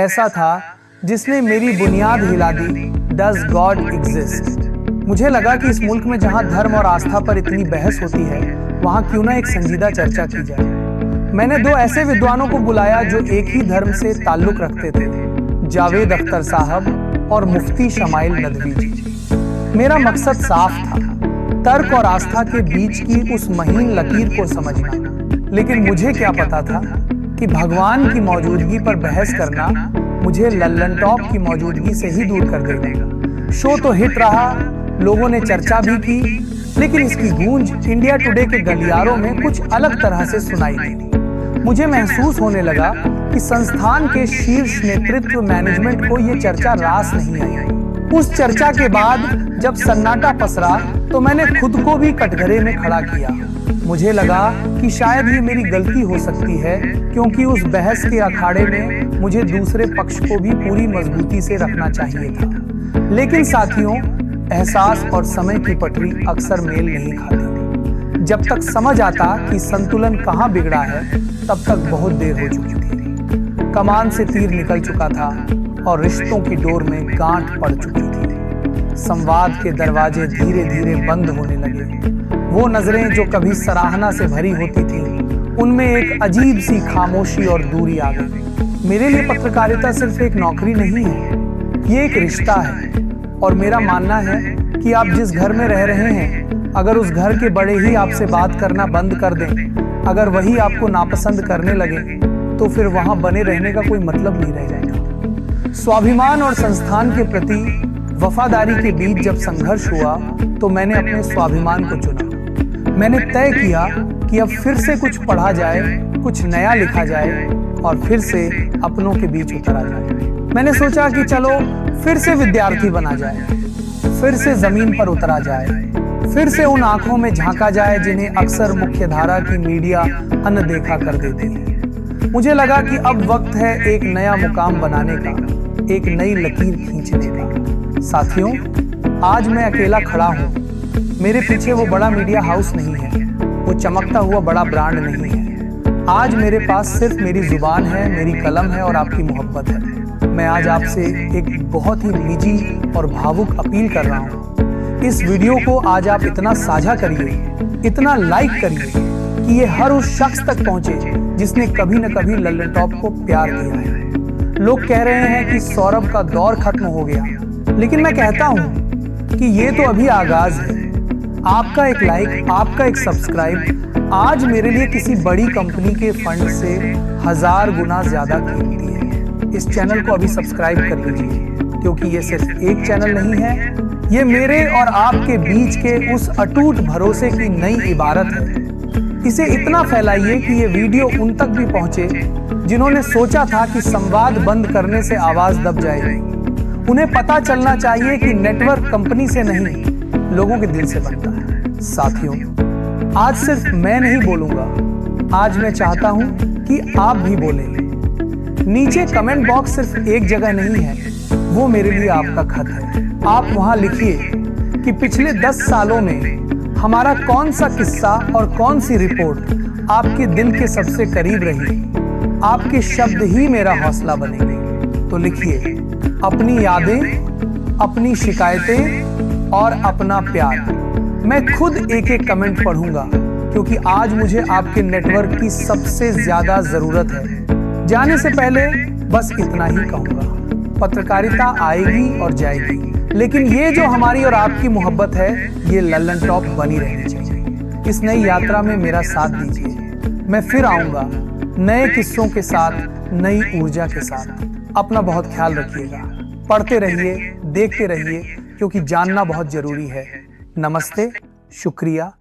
ऐसा था जिसने मेरी बुनियाद हिला दी। Does God exist? मुझे लगा कि इस मुल्क में जहां धर्म और आस्था पर इतनी बहस होती है, वहां क्यों ना एक संजीदा चर्चा की जाए। मैंने दो ऐसे विद्वानों को बुलाया जो एक ही धर्म से ताल्लुक रखते थे, जावेद अख्तर साहब और मुफ्ती शमाइल नदवी जी। मेरा मकसद साफ था, तर्क और आस्था के बीच की उस महीन लकीर को समझना। लेकिन मुझे क्या पता था कि भगवान की मौजूदगी पर बहस करना मुझे लल्लन टॉप की मौजूदगी से ही दूर कर देगा। शो तो हिट रहा, लोगों ने चर्चा भी की, लेकिन इसकी गूंज इंडिया टुडे के गलियारों में कुछ अलग तरह से सुनाई दी। मुझे महसूस होने लगा कि संस्थान के शीर्ष नेतृत्व मैनेजमेंट को यह चर्चा रास नहीं आई। उस चर्चा के बाद जब सन्नाटा पसरा तो मैंने खुद को भी कटघरे में खड़ा किया। मुझे लगा कि शायद ये मेरी गलती हो सकती है, क्योंकि उस बहस के अखाड़े में मुझे दूसरे पक्ष को भी पूरी मजबूती से रखना चाहिए था। लेकिन साथियों, एहसास और समय की पटरी अक्सर मेल नहीं खाती। जब तक समझ आता कि संतुलन कहाँ बिगड़ा है, तब तक बहुत देर हो चुकी थी। कमान से तीर निकल चुका था और रिश्तों की डोर में गांठ पड़ चुकी थी। संवाद के दरवाजे धीरे धीरे बंद होने लगे। वो नजरें जो कभी सराहना से भरी होती थी, उनमें एक अजीब सी खामोशी और दूरी आ गई। मेरे लिए पत्रकारिता सिर्फ एक नौकरी नहीं है, ये एक रिश्ता है। और मेरा मानना है कि आप जिस घर में रह रहे हैं, अगर उस घर के बड़े ही आपसे बात करना बंद कर दें, अगर वही आपको नापसंद करने लगे, तो फिर वहां बने रहने का कोई मतलब नहीं रह जाएगा। स्वाभिमान और संस्थान के प्रति वफादारी के बीच जब संघर्ष हुआ, तो मैंने अपने स्वाभिमान को चुना। मैंने तय किया कि अब फिर से कुछ पढ़ा जाए, कुछ नया लिखा जाए और फिर से अपनों के बीच उतरा जाए। मैंने सोचा कि चलो फिर से विद्यार्थी बना जाए, फिर से जमीन पर उतरा जाए, फिर से उन आंखों में झांका जाए जिन्हें अक्सर मुख्यधारा की मीडिया अनदेखा कर देती है। मुझे लगा कि अब वक्त है एक नया मुकाम बनाने का, एक नई लकीर खींचने का। साथियों, आज मैं अकेला खड़ा हूँ। मेरे पीछे वो बड़ा मीडिया हाउस नहीं है, वो चमकता हुआ बड़ा ब्रांड नहीं है। आज मेरे पास सिर्फ मेरी जुबान है, मेरी कलम है और आपकी मोहब्बत है। मैं आज आपसे एक बहुत ही निजी और भावुक अपील कर रहा हूँ। इस वीडियो को आज आप इतना साझा करिए, इतना लाइक करिए कि ये हर उस शख्स तक पहुंचे जिसने कभी न कभी लल्लन टॉप को प्यार दिया है। लोग कह रहे हैं कि सौरभ का दौर खत्म हो गया, लेकिन मैं कहता हूं कि ये तो अभी आगाज है। आपका एक लाइक, आपका एक सब्सक्राइब आज मेरे लिए किसी बड़ी कंपनी के फंड से 1000 गुना ज्यादा कीमती है। इस चैनल को अभी सब्सक्राइब कर लीजिए, क्योंकि ये सिर्फ एक चैनल नहीं है, ये मेरे और आपके बीच के उस अटूट भरोसे की नई इबारत है। इसे इतना फैलाइए कि ये वीडियो उन तक भी पहुंचे जिन्होंने सोचा था कि संवाद बंद करने से आवाज दब जाएगी। उन्हें पता चलना चाहिए कि नेटवर्क कंपनी से नहीं, लोगों के दिल से बनता है। साथियों, आज सिर्फ मैं नहीं बोलूंगा, आज मैं चाहता हूं कि आप भी बोलें। नीचे कमेंट बॉक्स सिर्फ एक जगह नहीं है, वो मेरे लिए आपका खत है। आप वहां लिखिए कि पिछले 10 सालों में हमारा कौन सा किस्सा और कौन सी रिपोर्ट आपके दिल के सबसे करीब रही। आपके शब्द ही मेरा हौसला बनेंगे। तो लिखिए अपनी यादें, अपनी शिकायतें और अपना प्यार। मैं खुद एक एक कमेंट पढ़ूंगा, क्योंकि आज मुझे आपके नेटवर्क की सबसे ज्यादा जरूरत है। जाने से पहले बस इतना ही कहूंगा, पत्रकारिता आएगी और जाएगी, लेकिन ये जो हमारी और आपकी मोहब्बत है, ये लल्लन टॉप बनी रहनी चाहिए। इस नई यात्रा में मेरा साथ दीजिए। मैं फिर आऊंगा नए किस्सों के साथ, नई ऊर्जा के साथ। अपना बहुत ख्याल रखिएगा। पढ़ते रहिए, देखते रहिए, क्योंकि जानना बहुत जरूरी है। नमस्ते, शुक्रिया,